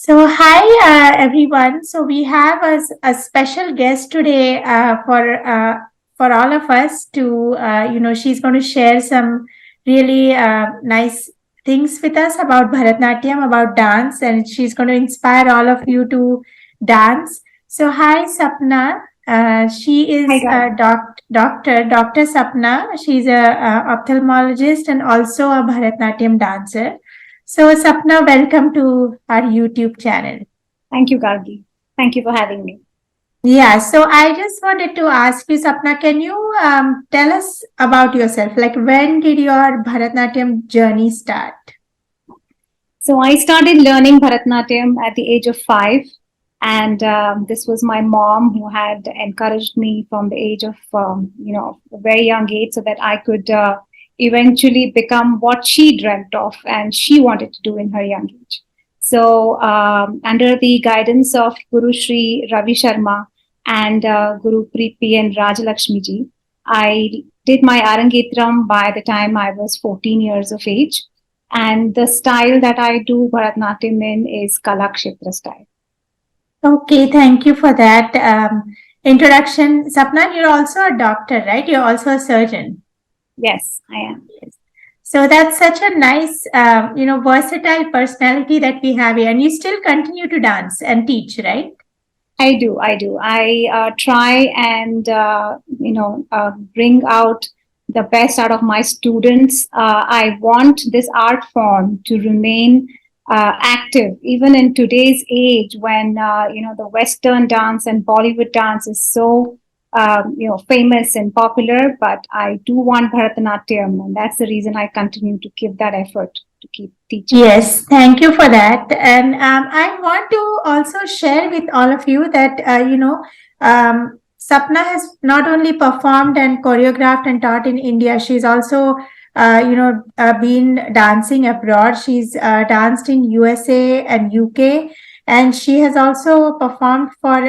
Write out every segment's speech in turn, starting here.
So, hi everyone. So, we have a special guest today for all of us to, she's going to share some really nice things with us about Bharatnatyam, about dance, and she's going to inspire all of you to dance. So, hi, Sapna. She Hi, is a Gauri. Dr. Sapna. She's a ophthalmologist and also a Bharatnatyam dancer. So, Sapna, welcome to our YouTube channel. Thank you, Gargi. Thank you for having me. Yeah, so I just wanted to ask you, Sapna, can you tell us about yourself? Like, when did your Bharatnatyam journey start? So I started learning Bharatanatyam at the age of 5, and this was my mom who had encouraged me from the age of a very young age, so that I could eventually become what she dreamt of and she wanted to do in her young age. So under the guidance of Guru Shri Ravi Sharma and Guru Preeti and Rajalakshmi ji, I did my Arangetram by the time I was 14 years of age. And the style that I do Bharatanatyam in is Kalakshetra style. Okay, thank you for that introduction. Sapna, you're also a doctor, right? You're also a surgeon. Yes, I am. Yes. So that's such a nice, versatile personality that we have here. And you still continue to dance and teach, right? I do. I do. I try and bring out the best out of my students. I want this art form to remain active, even in today's age when the Western dance and Bollywood dance is so famous and popular. But I do want Bharatanatyam, and that's the reason I continue to give that effort to keep teaching. Yes, thank you for that. And I want to also share with all of you that, Sapna has not only performed and choreographed and taught in India, she's also, been dancing abroad. She's danced in USA and UK. And she has also performed for,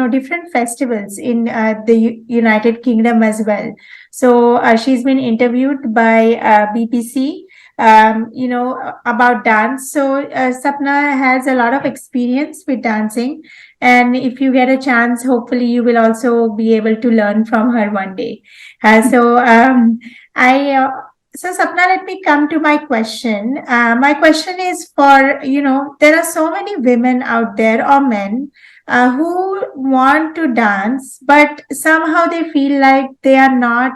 different festivals in the United Kingdom as well. So she's been interviewed by BBC about dance. So Sapna has a lot of experience with dancing, and if you get a chance, hopefully you will also be able to learn from her one day. I. So Sapna, let me come to my question. My question is for, there are so many women out there or men who want to dance, but somehow they feel like they are not,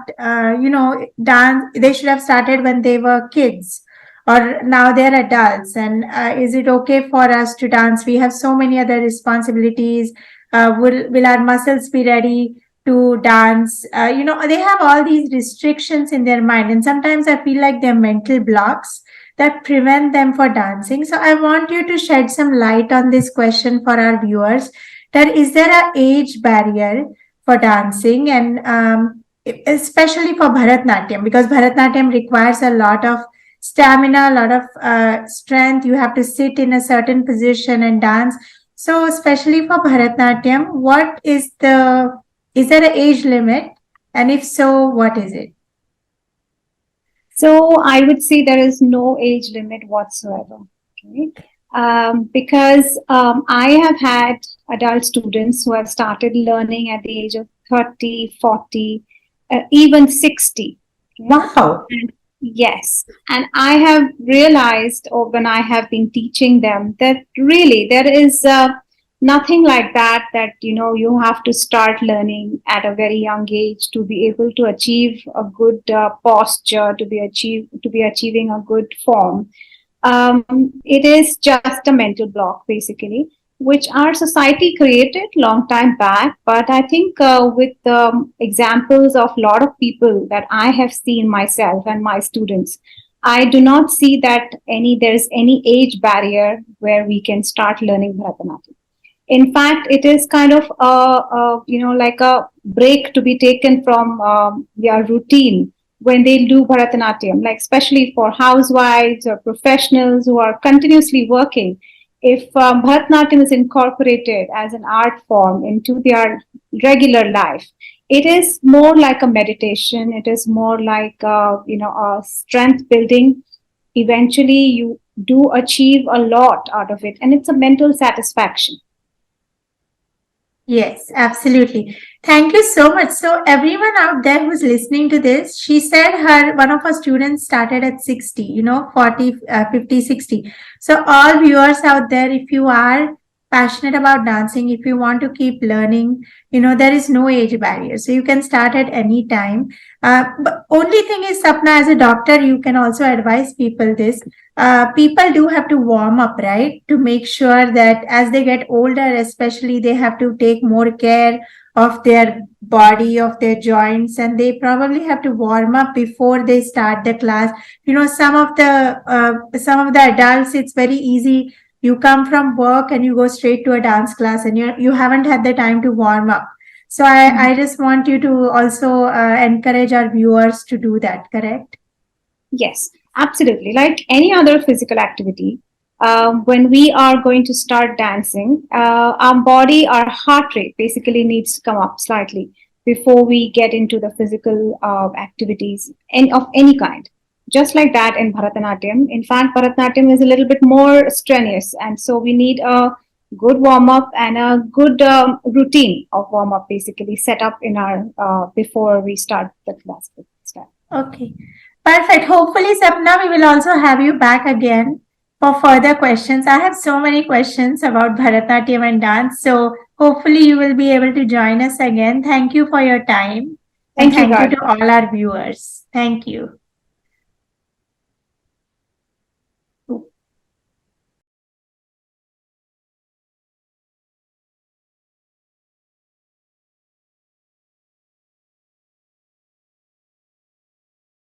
dance. They should have started when they were kids, or now they're adults. And is it okay for us to dance? We have so many other responsibilities. Will our muscles be ready to dance? They have all these restrictions in their mind, and sometimes I feel like they're mental blocks that prevent them for dancing. So I want you to shed some light on this question for our viewers, that is there an age barrier for dancing, and especially for Bharatnatyam, because Bharatnatyam requires a lot of stamina, a lot of strength. You have to sit in a certain position and dance. So especially for Bharatnatyam, is there an age limit, and if so, what is it? So I would say there is no age limit whatsoever. Okay? Because I have had adult students who have started learning at the age of 30, 40, even 60. Okay? Wow. And yes, and I have realized, or when I have been teaching them, that really there is nothing like that. That you have to start learning at a very young age to be able to achieve a good posture, to be achieving a good form. It is just a mental block, basically, which our society created long time back. But I think with examples of a lot of people that I have seen myself and my students, I do not see that there's any age barrier where we can start learning Bharatanatyam. In fact, it is kind of like a break to be taken from their routine when they do Bharatanatyam, like especially for housewives or professionals who are continuously working. If Bharatanatyam is incorporated as an art form into their regular life, it is more like a meditation. It is more like a strength building. Eventually, do achieve a lot out of it, and it's a mental satisfaction. Yes, absolutely. Thank you so much. So everyone out there who's listening to this, she said one of her students started at 60, 40, 50, 60. So all viewers out there, if you are passionate about dancing, if you want to keep learning, there is no age barrier. So you can start at any time. But only thing is, Sapna, as a doctor, you can also advise people this. People do have to warm up, right? To make sure that as they get older, especially, they have to take more care of their body, of their joints, and they probably have to warm up before they start the class. Some of the adults, it's very easy. You come from work and you go straight to a dance class, and you haven't had the time to warm up. So I just want you to also encourage our viewers to do that, correct? Yes, absolutely. Like any other physical activity, when we are going to start dancing, our body, our heart rate basically needs to come up slightly before we get into the physical activities of any kind. Just like that in Bharatanatyam. In fact, Bharatanatyam is a little bit more strenuous, and so we need a good warm up and a good routine of warm up basically set up in our before we start the class. Okay. Perfect. Hopefully, Sapna, we will also have you back again for further questions. I have so many questions about Bharatanatyam and dance. So hopefully you will be able to join us again. Thank you for your time. Thank you, And thank you guys. to all our viewers. Thank you.